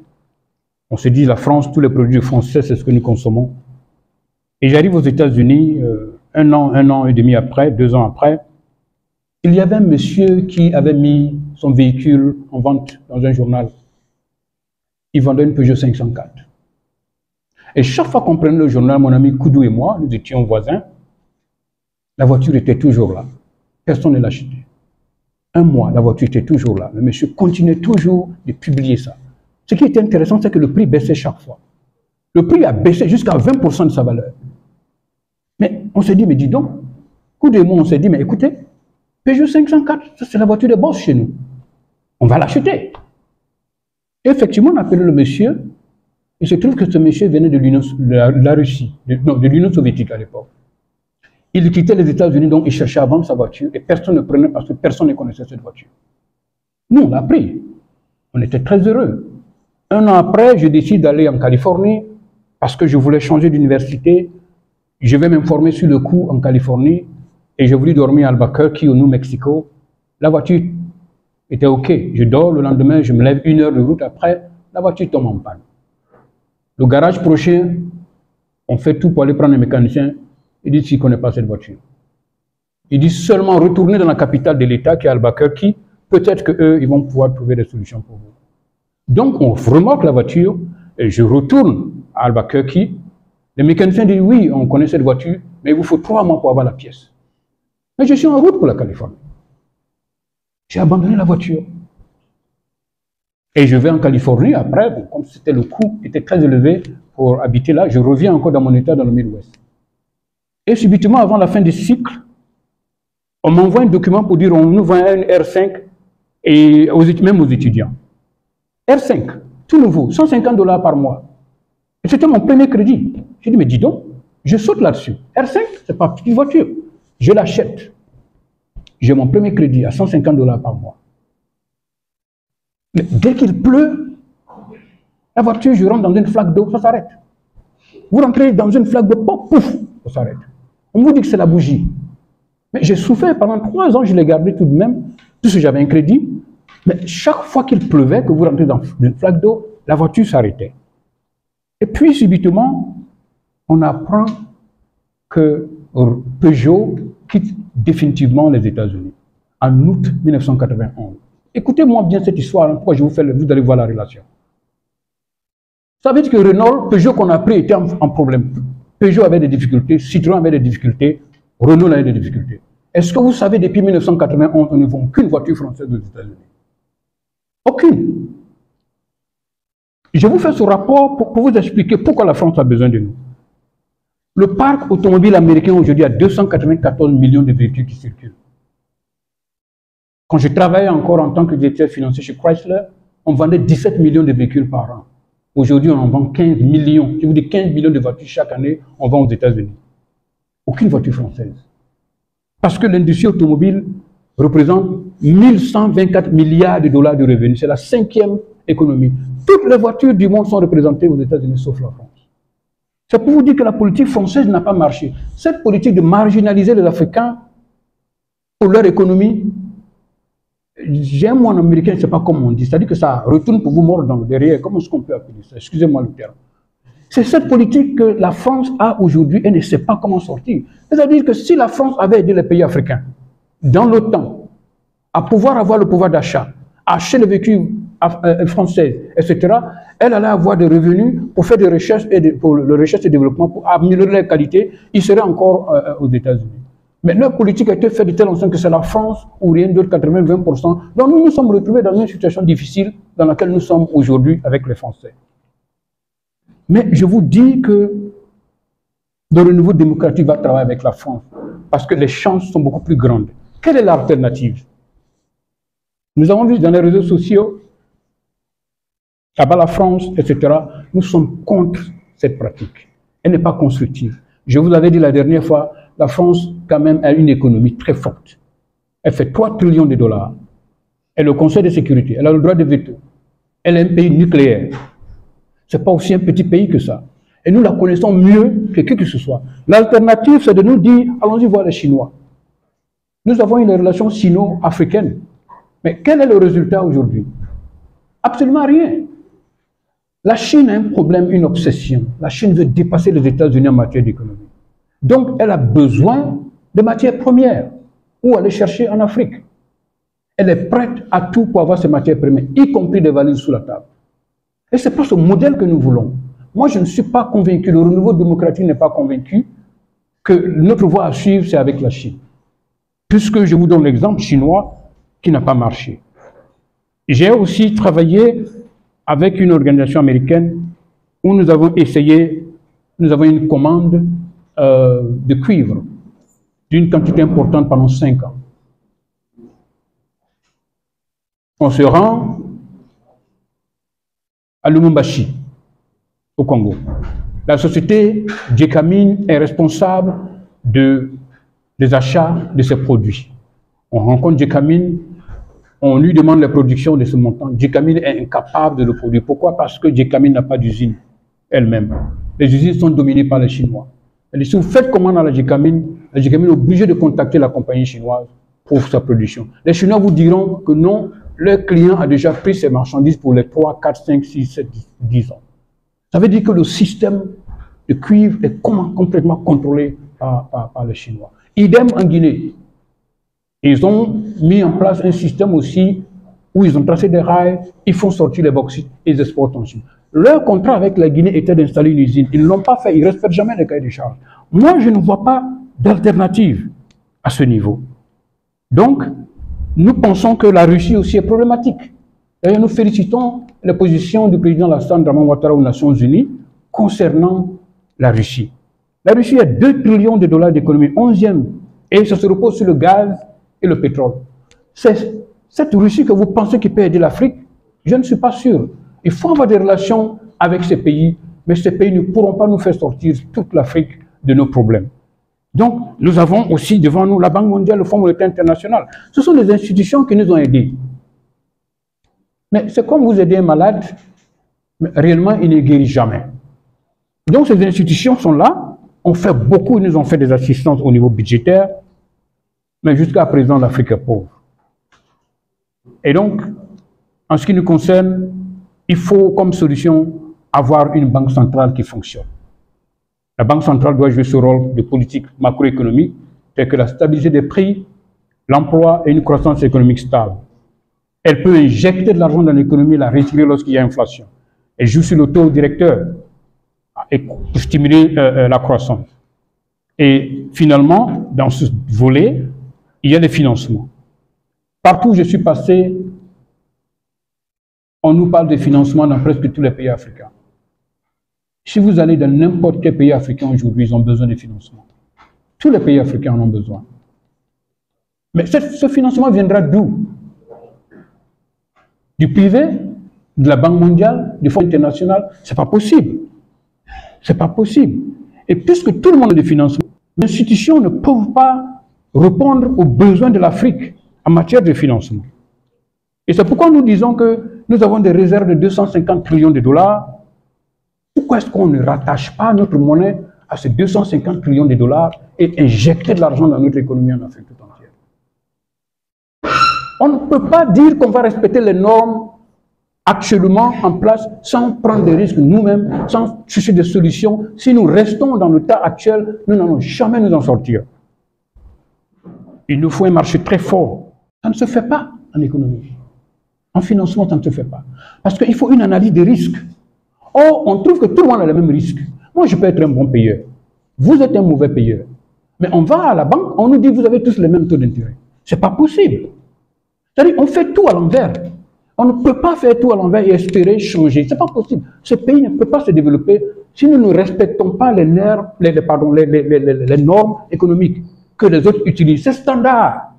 Speaker 2: on se dit la France, tous les produits français, c'est ce que nous consommons. Et j'arrive aux États-Unis un an et demi après, 2 ans après. Il y avait un monsieur qui avait mis son véhicule en vente dans un journal. Il vendait une Peugeot 504. Et chaque fois qu'on prenait le journal, mon ami Koudou et moi, nous étions voisins, la voiture était toujours là. Personne ne l'achetait. Un mois, la voiture était toujours là. Le monsieur continuait toujours de publier ça. Ce qui était intéressant, c'est que le prix baissait chaque fois. Le prix a baissé jusqu'à 20% de sa valeur. Mais on s'est dit, mais dis donc, Koudou et moi, on s'est dit, mais écoutez, Peugeot 504, c'est la voiture de boss chez nous. On va l'acheter. Effectivement, on a appelé le monsieur. Il se trouve que ce monsieur venait de la Russie, de l'Union soviétique à l'époque. Il quittait les États-Unis, donc il cherchait à vendre sa voiture et personne ne prenait parce que personne ne connaissait cette voiture. Nous, on l'a pris. On était très heureux. 1 an après, je décide d'aller en Californie parce que je voulais changer d'université. Je vais m'informer sur le coût en Californie et j'ai voulu dormir à Albuquerque, au New Mexico. La voiture était OK. Je dors, le lendemain, je me lève 1 heure de route après, la voiture tombe en panne. Le garage prochain, on fait tout pour aller prendre un mécanicien. Il dit qu'il ne connaît pas cette voiture. Il dit seulement retourner dans la capitale de l'État qui est Albuquerque, peut-être qu'eux, ils vont pouvoir trouver des solutions pour vous. Donc, on remorque la voiture et je retourne à Albuquerque. Le mécanicien dit oui, on connaît cette voiture, mais il vous faut 3 mois pour avoir la pièce. Mais je suis en route pour la Californie. J'ai abandonné la voiture. Et je vais en Californie, après, bon, comme c'était le coût était très élevé pour habiter là, je reviens encore dans mon état dans le Midwest. Et subitement, avant la fin du cycle, on m'envoie un document pour dire on nous vend un R5 et même aux étudiants. R5, tout nouveau, $150 par mois. Et c'était mon premier crédit. J'ai dit, mais dis donc, je saute là-dessus. R5, c'est pas une petite voiture. Je l'achète. J'ai mon premier crédit à $150 par mois. Mais dès qu'il pleut, la voiture, je rentre dans une flaque d'eau, ça s'arrête. Vous rentrez dans une flaque d'eau, pouf, ça s'arrête. On vous dit que c'est la bougie. Mais j'ai souffert pendant 3 ans, je l'ai gardé tout de même, puisque j'avais un crédit. Mais chaque fois qu'il pleuvait, que vous rentrez dans une flaque d'eau, la voiture s'arrêtait. Et puis, subitement, on apprend que Peugeot quitte définitivement les États-Unis, en août 1991. Écoutez-moi bien cette histoire, hein, pourquoi je vous fais, vous allez voir la relation. Ça veut dire que Renault, Peugeot qu'on a pris était en problème. Peugeot avait des difficultés, Citroën avait des difficultés, Renault avait des difficultés. Est-ce que vous savez, depuis 1991, on ne vend qu'une voiture française aux États-Unis? Aucune. Je vous fais ce rapport pour vous expliquer pourquoi la France a besoin de nous. Le parc automobile américain aujourd'hui a 294 millions de véhicules qui circulent. Quand je travaillais encore en tant que directeur financier chez Chrysler, on vendait 17 millions de véhicules par an. Aujourd'hui, on en vend 15 millions. Je vous dis 15 millions de voitures chaque année, on vend aux États-Unis. Aucune voiture française. Parce que l'industrie automobile représente 1124 milliards de dollars de revenus. C'est la 5e économie. Toutes les voitures du monde sont représentées aux États-Unis, sauf la France. C'est pour vous dire que la politique française n'a pas marché. Cette politique de marginaliser les Africains pour leur économie, j'ai un mot en américain, je ne sais pas comment on dit, c'est-à-dire que ça retourne pour vous mordre dans le derrière. Comment est-ce qu'on peut appeler ça? Excusez-moi le terme. C'est cette politique que la France a aujourd'hui et ne sait pas comment sortir. C'est-à-dire que si la France avait aidé les pays africains dans l'OTAN à pouvoir avoir le pouvoir d'achat, acheter les véhicules français, etc., elle allait avoir des revenus pour faire des recherches pour le recherche et développement, pour améliorer la qualité, ils seraient encore aux États-Unis. Mais leur politique a été faite de telle sorte que c'est la France ou rien d'autre, 80-20%. Donc nous nous sommes retrouvés dans une situation difficile dans laquelle nous sommes aujourd'hui avec les Français. Mais je vous dis que le renouveau démocratique va travailler avec la France parce que les chances sont beaucoup plus grandes. Quelle est l'alternative? Nous avons vu dans les réseaux sociaux, là-bas la France, etc., nous sommes contre cette pratique. Elle n'est pas constructive. Je vous l'avais dit la dernière fois, la France, quand même, a une économie très forte. Elle fait 3 trillions de dollars. Elle est au Conseil de sécurité. Elle a le droit de veto. Elle est un pays nucléaire. Ce n'est pas aussi un petit pays que ça. Et nous la connaissons mieux que qui que ce soit. L'alternative, c'est de nous dire, allons-y voir les Chinois. Nous avons une relation sino-africaine. Mais quel est le résultat aujourd'hui? Absolument rien. La Chine a un problème, une obsession. La Chine veut dépasser les États-Unis en matière d'économie. Donc, elle a besoin de matières premières ou aller chercher en Afrique. Elle est prête à tout pour avoir ces matières premières, y compris des valises sous la table. Et ce n'est pas ce modèle que nous voulons. Moi, je ne suis pas convaincu, le renouveau démocratique n'est pas convaincu que notre voie à suivre, c'est avec la Chine. Puisque je vous donne l'exemple chinois qui n'a pas marché. J'ai aussi travaillé avec une organisation américaine où nous avons essayé, nous avons une commande de cuivre d'une quantité importante pendant 5 ans. On se rend à Lubumbashi, au Congo. La société Gécamine est responsable des achats de ces produits. On rencontre Gécamine, on lui demande la production de ce montant. Gécamine est incapable de le produire. Pourquoi? Parce que Gécamine n'a pas d'usine elle-même. Les usines sont dominées par les Chinois. Elle dit, si vous faites commande à la Gécamine est obligée de contacter la compagnie chinoise pour sa production. Les Chinois vous diront que non, leur client a déjà pris ses marchandises pour les 3, 4, 5, 6, 7, 10 ans. Ça veut dire que le système de cuivre est complètement contrôlé par les Chinois. Idem en Guinée. Ils ont mis en place un système aussi où ils ont tracé des rails, ils font sortir les bauxites et ils exportent en Chine. Leur contrat avec la Guinée était d'installer une usine. Ils ne l'ont pas fait, ils ne respectent jamais les cahiers de charges. Moi, je ne vois pas d'alternative à ce niveau. Donc, nous pensons que la Russie aussi est problématique. D'ailleurs, nous félicitons la position du président Alassane Ouattara aux Nations Unies concernant la Russie. La Russie a 2 trillions de dollars d'économie, 11e, et ça se repose sur le gaz et le pétrole. C'est cette Russie que vous pensez qui peut aider l'Afrique? Je ne suis pas sûr. Il faut avoir des relations avec ces pays, mais ces pays ne pourront pas nous faire sortir toute l'Afrique de nos problèmes. Donc, nous avons aussi devant nous la Banque mondiale, le Fonds monétaire international. Ce sont des institutions qui nous ont aidés. Mais c'est comme vous aider un malade, mais réellement, il ne guérit jamais. Donc, ces institutions sont là. On fait beaucoup, ils nous ont fait des assistances au niveau budgétaire, mais jusqu'à présent, l'Afrique est pauvre. Et donc, en ce qui nous concerne, il faut comme solution avoir une banque centrale qui fonctionne. La banque centrale doit jouer ce rôle de politique macroéconomique telles que la stabilité des prix, l'emploi et une croissance économique stable. Elle peut injecter de l'argent dans l'économie et la retirer lorsqu'il y a inflation. Elle joue sur le taux directeur pour stimuler la croissance. Et finalement, dans ce volet, il y a les financements. Partout où je suis passé, on nous parle de financement dans presque tous les pays africains. Si vous allez dans n'importe quel pays africain aujourd'hui, ils ont besoin de financement. Tous les pays africains en ont besoin. Mais ce financement viendra d'où? Du privé, de la Banque mondiale, du Fonds international? C'est pas possible. C'est pas possible. Et puisque tout le monde a des financements, les institutions ne peuvent pas répondre aux besoins de l'Afrique en matière de financement. Et c'est pourquoi nous disons que nous avons des réserves de 250 trillions de dollars. Pourquoi est-ce qu'on ne rattache pas notre monnaie à ces 250 trillions de dollars et injecter de l'argent dans notre économie en Afrique tout entière? On ne peut pas dire qu'on va respecter les normes actuellement en place sans prendre des risques nous-mêmes, sans chercher des solutions. Si nous restons dans le tas actuel, nous n'allons jamais nous en sortir. Il nous faut un marché très fort. Ça ne se fait pas en économie. En financement, ça ne se fait pas. Parce qu'il faut une analyse des risques. Or, on trouve que tout le monde a les mêmes risques. Moi, je peux être un bon payeur. Vous êtes un mauvais payeur. Mais on va à la banque, on nous dit que vous avez tous les mêmes taux d'intérêt. Ce n'est pas possible. C'est-à-dire, on fait tout à l'envers. On ne peut pas faire tout à l'envers et espérer changer. Ce n'est pas possible. Ce pays ne peut pas se développer si nous ne respectons pas les normes économiques que les autres utilisent. C'est standard.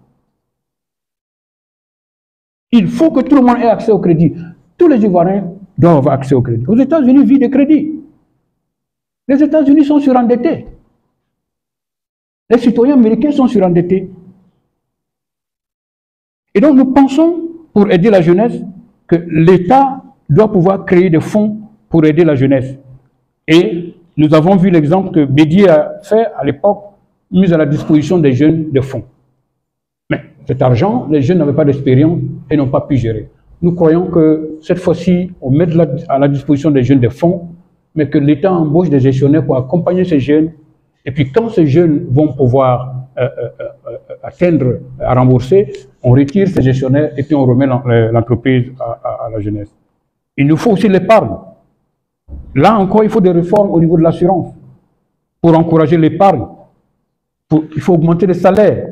Speaker 2: Il faut que tout le monde ait accès au crédit. Tous les Ivoiriens doivent avoir accès au crédit. Aux États-Unis, vivent de crédit. Les États-Unis sont surendettés. Les citoyens américains sont surendettés. Et donc nous pensons, pour aider la jeunesse, que l'État doit pouvoir créer des fonds pour aider la jeunesse. Et nous avons vu l'exemple que Bédier a fait à l'époque, mis à la disposition des jeunes des fonds. Mais cet argent, les jeunes n'avaient pas d'expérience et n'ont pas pu gérer. Nous croyons que cette fois-ci, on met à la disposition des jeunes des fonds, mais que l'État embauche des gestionnaires pour accompagner ces jeunes. Et puis quand ces jeunes vont pouvoir atteindre, à rembourser, on retire ces gestionnaires et puis on remet l'entreprise à la jeunesse. Il nous faut aussi l'épargne. Là encore, il faut des réformes au niveau de l'assurance pour encourager l'épargne. Il faut augmenter les salaires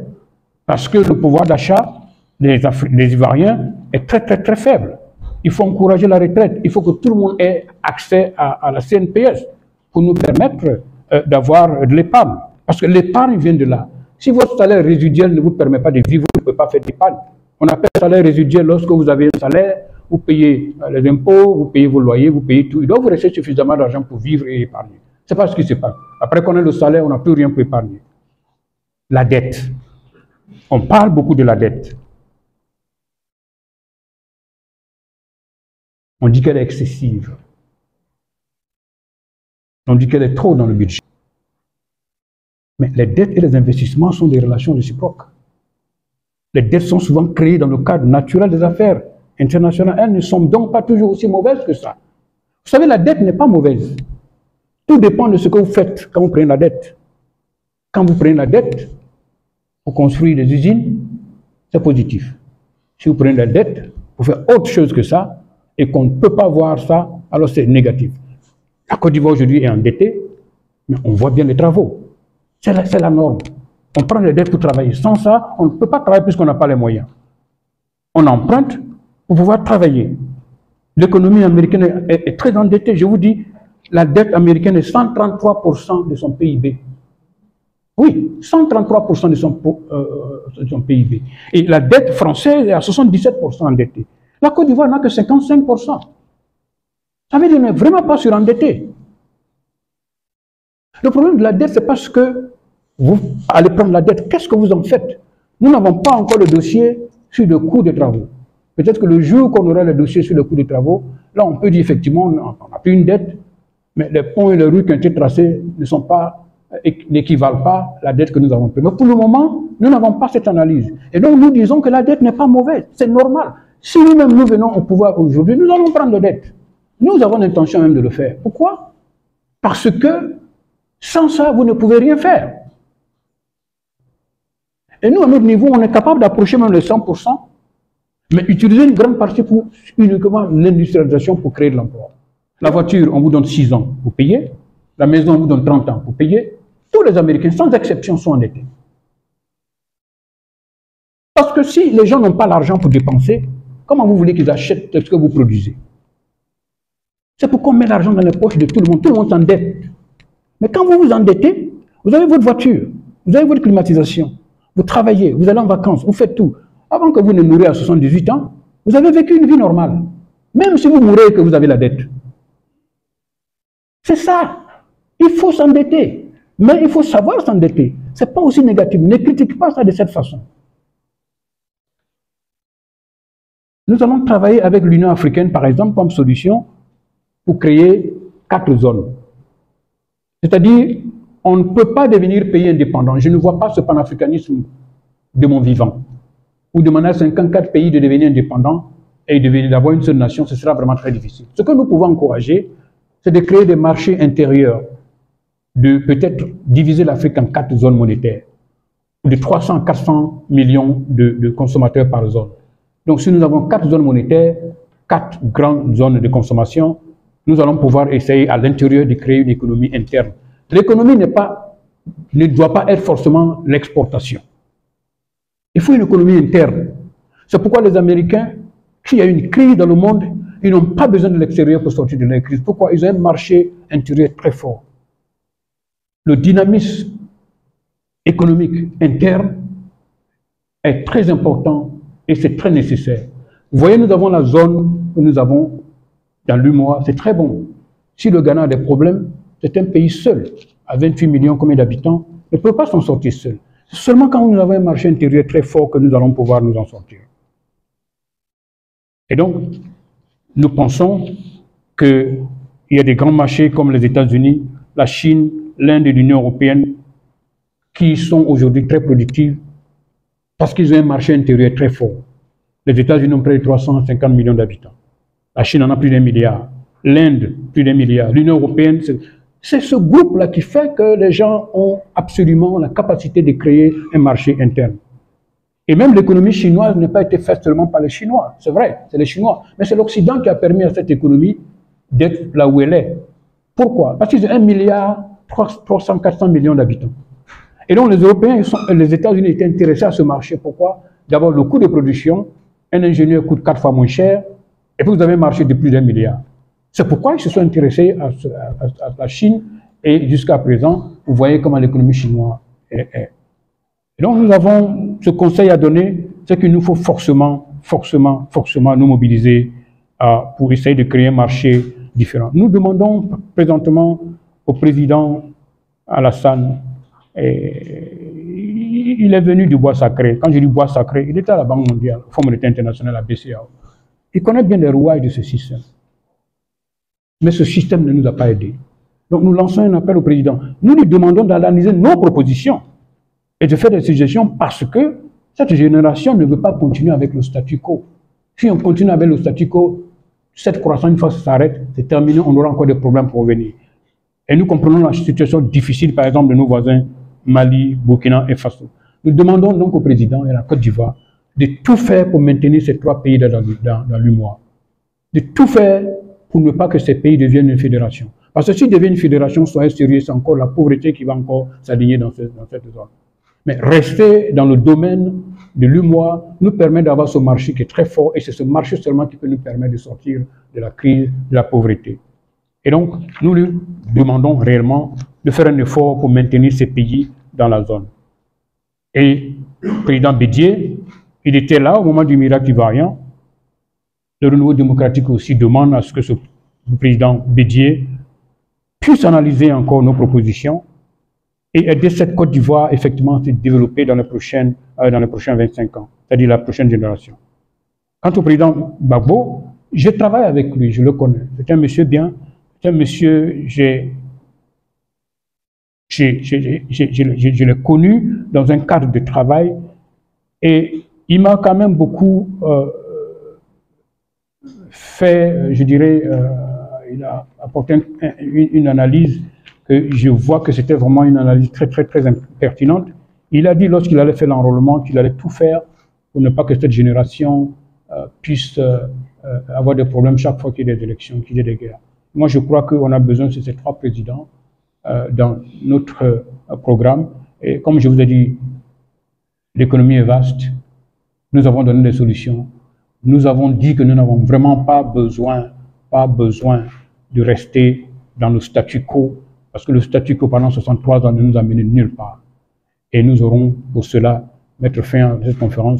Speaker 2: parce que le pouvoir d'achat des Ivoiriens est très très très faible. Il faut encourager la retraite. Il faut que tout le monde ait accès à la CNPS pour nous permettre d'avoir de l'épargne. Parce que l'épargne vient de là. Si votre salaire résiduel ne vous permet pas de vivre, vous ne pouvez pas faire d'épargne. On appelle salaire résiduel lorsque vous avez un salaire, vous payez les impôts, vous payez vos loyers, vous payez tout. Il doit vous rester suffisamment d'argent pour vivre et épargner. Ce n'est pas ce qui se passe. Après qu'on ait le salaire, on n'a plus rien pour épargner. La dette. On parle beaucoup de la dette. On dit qu'elle est excessive. On dit qu'elle est trop dans le budget. Mais les dettes et les investissements sont des relations réciproques. Les dettes sont souvent créées dans le cadre naturel des affaires internationales. Elles ne sont donc pas toujours aussi mauvaises que ça. Vous savez, la dette n'est pas mauvaise. Tout dépend de ce que vous faites quand vous prenez la dette. Quand vous prenez la dette pour construire des usines, c'est positif. Si vous prenez la dette pour faire autre chose que ça, et qu'on ne peut pas voir ça, alors c'est négatif. La Côte d'Ivoire aujourd'hui est endettée, mais on voit bien les travaux. C'est la norme. On prend les dettes pour travailler. Sans ça, on ne peut pas travailler puisqu'on n'a pas les moyens. On emprunte pour pouvoir travailler. L'économie américaine est très endettée. Je vous dis, la dette américaine est 133% de son PIB. Oui, 133% de son PIB. Et la dette française est à 77% endettée. La Côte d'Ivoire n'a que 55%. Ça veut dire qu'on n'est vraiment pas surendetté. Le problème de la dette, c'est parce que vous allez prendre la dette. Qu'est-ce que vous en faites? Nous n'avons pas encore le dossier sur le coût des travaux. Peut-être que le jour qu'on aura le dossier sur le coût des travaux, là on peut dire effectivement on n'a plus une dette, mais les ponts et les rues qui ont été tracés n'équivalent pas à la dette que nous avons prise. Mais pour le moment, nous n'avons pas cette analyse. Et donc nous disons que la dette n'est pas mauvaise, c'est normal. Si nous-mêmes nous venons au pouvoir aujourd'hui, nous allons prendre la dette. Nous avons l'intention même de le faire. Pourquoi? Parce que sans ça, vous ne pouvez rien faire. Et nous, à notre niveau, on est capable d'approcher même les 100%, mais utiliser une grande partie pour uniquement l'industrialisation pour créer de l'emploi. La voiture, on vous donne 6 ans pour payer. La maison, on vous donne 30 ans pour payer. Tous les Américains, sans exception, sont endettés. Parce que si les gens n'ont pas l'argent pour dépenser, comment vous voulez qu'ils achètent ce que vous produisez? C'est pourquoi on met l'argent dans les poches de tout le monde. Tout le monde s'endette. Mais quand vous vous endettez, vous avez votre voiture, vous avez votre climatisation, vous travaillez, vous allez en vacances, vous faites tout. Avant que vous ne mouriez à 78 ans, vous avez vécu une vie normale. Même si vous mourrez et que vous avez la dette. C'est ça. Il faut s'endetter. Mais il faut savoir s'endetter. Ce n'est pas aussi négatif. Ne critique pas ça de cette façon. Nous allons travailler avec l'Union africaine, par exemple, comme solution pour créer 4 zones. C'est-à-dire, on ne peut pas devenir pays indépendant. Je ne vois pas ce panafricanisme de mon vivant. Ou demander à 54 pays de devenir indépendants et d'avoir une seule nation, ce sera vraiment très difficile. Ce que nous pouvons encourager, c'est de créer des marchés intérieurs, de peut-être diviser l'Afrique en 4 zones monétaires, de 300 à 400 millions de consommateurs par zone. Donc si nous avons 4 zones monétaires, 4 grandes zones de consommation, nous allons pouvoir essayer à l'intérieur de créer une économie interne. L'économie ne doit pas être forcément l'exportation. Il faut une économie interne. C'est pourquoi les Américains, s'il y a une crise dans le monde, ils n'ont pas besoin de l'extérieur pour sortir de la crise. Pourquoi? Ils ont un marché intérieur très fort. Le dynamisme économique interne est très important et c'est très nécessaire. Vous voyez, nous avons la zone que nous avons dans l'UMOA, c'est très bon. Si le Ghana a des problèmes, c'est un pays seul, à 28 millions combien d'habitants, ne peut pas s'en sortir seul. C'est seulement quand nous avons un marché intérieur très fort que nous allons pouvoir nous en sortir. Et donc, nous pensons qu'il y a des grands marchés comme les États-Unis, la Chine, l'Inde et l'Union européenne qui sont aujourd'hui très productifs parce qu'ils ont un marché intérieur très fort. Les États-Unis ont près de 350 millions d'habitants. La Chine en a plus d'1 milliard. L'Inde, plus d'1 milliard. L'Union européenne, c'est ce groupe-là qui fait que les gens ont absolument la capacité de créer un marché interne. Et même l'économie chinoise n'a pas été faite seulement par les Chinois. C'est vrai, c'est les Chinois. Mais c'est l'Occident qui a permis à cette économie d'être là où elle est. Pourquoi? Parce qu'ils ont 1 milliard 300, 400 millions d'habitants. Et donc les Européens, les États-Unis étaient intéressés à ce marché. Pourquoi? D'abord, le coût de production, un ingénieur coûte 4 fois moins cher, et puis vous avez un marché de plus d'1 milliard. C'est pourquoi ils se sont intéressés à la Chine, et jusqu'à présent, vous voyez comment l'économie chinoise est. Et donc nous avons ce conseil à donner, c'est qu'il nous faut forcément nous mobiliser pour essayer de créer un marché différent. Nous demandons présentement au président Alassane, il est venu du Bois Sacré. Quand je dis Bois Sacré, il était à la Banque mondiale, au Fonds monétaire international, à BCAO. Il connaît bien les rouages de ce système. Mais ce système ne nous a pas aidés. Donc nous lançons un appel au président. Nous lui demandons d'analyser nos propositions et de faire des suggestions parce que cette génération ne veut pas continuer avec le statu quo. Si on continue avec le statu quo, cette croissance, une fois que ça s'arrête, c'est terminé, on aura encore des problèmes pour revenir. Et nous comprenons la situation difficile, par exemple, de nos voisins Mali, Burkina et Faso. Nous demandons donc au président et à la Côte d'Ivoire de tout faire pour maintenir ces 3 pays dans l'UMOA. De tout faire pour ne pas que ces pays deviennent une fédération. Parce que s'ils deviennent une fédération, soyez sérieux, c'est encore la pauvreté qui va encore s'aligner dans cette zone. Mais rester dans le domaine de l'UMOA nous permet d'avoir ce marché qui est très fort et c'est ce marché seulement qui peut nous permettre de sortir de la crise de la pauvreté. Et donc, nous lui demandons réellement de faire un effort pour maintenir ces pays dans la zone. Et le président Bédié, il était là au moment du miracle ivoirien. Le renouveau démocratique aussi demande à ce que le président Bédié puisse analyser encore nos propositions et aider cette Côte d'Ivoire effectivement à se développer dans les prochains 25 ans, c'est-à-dire la prochaine génération. Quant au président Gbagbo, je travaille avec lui, je le connais. C'est un monsieur bien, c'est un monsieur, je l'ai connu dans un cadre de travail et il m'a quand même beaucoup fait, je dirais, il a apporté une analyse que je vois que c'était vraiment une analyse très pertinente. Il a dit lorsqu'il allait faire l'enrôlement qu'il allait tout faire pour ne pas que cette génération puisse avoir des problèmes chaque fois qu'il y a des élections, qu'il y ait des guerres. Moi, je crois qu'on a besoin de ces 3 présidents dans notre programme. Et comme je vous ai dit, l'économie est vaste. Nous avons donné des solutions. Nous avons dit que nous n'avons vraiment pas besoin de rester dans le statu quo, parce que le statu quo pendant 63 ans ne nous a mené nulle part. Et nous aurons pour cela mettre fin à cette conférence.